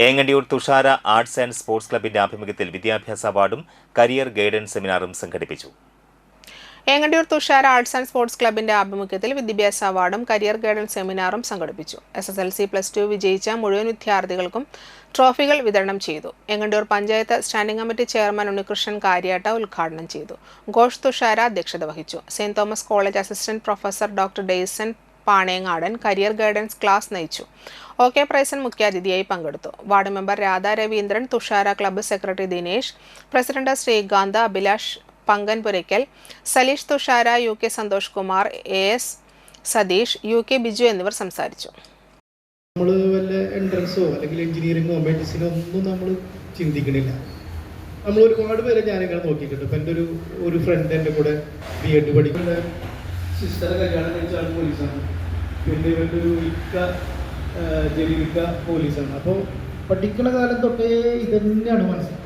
Engandiyur Thushara arts and sports ക്ലബിന്റെ ആഭിമുഖ്യത്തിൽ വിദ്യാഭ്യാസ അവാർഡും കരിയർ ഗൈഡൻസ് സെമിനാറും സംഘടിപ്പിച്ചു. Engandiyur Thushara arts and sports ക്ലബിന്റെ ആഭിമുഖ്യത്തിൽ വിദ്യാഭ്യാസ അവാർഡും കരിയർ ഗൈഡൻസ് സെമിനാറും സംഘടിപ്പിച്ചു. SSLC+2 വിജയിച്ച മുഴുവൻ വിദ്യാർത്ഥികൾക്കും ട്രോഫികൾ വിതരണം ചെയ്തു. Engandiyur panchayat standing committee chairman Unnikrishnan Kariyatt ഉദ്ഘാടനം ചെയ്തു. ഘോഷ് തുഷാര അധ്യക്ഷത വഹിച്ചു. Saint Thomas college assistant professor doctor Dayson Panengadan career guidance class നയിച്ചു. OK പ്രൈസൻ മുഖ്യാതിഥിയായി പങ്കെടുത്തു. Ward member Radha Raveendran, Thushara club secretary Dinesh, president Sreekanth, Abhilash Pankanpurakkal, Saleesh Thushara, UK Santhosh Kumar, AS Satheesh, UK Biju എന്നിവർ സംസാരിച്ചു. നമ്മൾ വല്ല എൻട്രൻസോ അല്ലെങ്കിൽ എഞ്ചിനീയറിംഗോ മെഡിസിനോ ഒന്നും നമ്മൾ ചിന്തിക്കണില്ല. നമ്മൾ ഒരുപാട് പേരെ ഞാനിങ്ങനെ നോക്കിയിട്ടുണ്ട്. ഇപ്പം എൻ്റെ ഒരു ഫ്രണ്ട് എൻ്റെ കൂടെ B.Ed പഠിക്കുന്ന സിസ്റ്ററെ കല്യാണം കഴിച്ച ആൾ പോലീസാണ്. പിന്നെ ഇവൻ്റെ ഒരു ജലീലിക്ക പോലീസാണ്. അപ്പോൾ പഠിക്കുന്ന കാലം തൊട്ടേ ഇതന്നെയാണ് മനസ്സിൽ.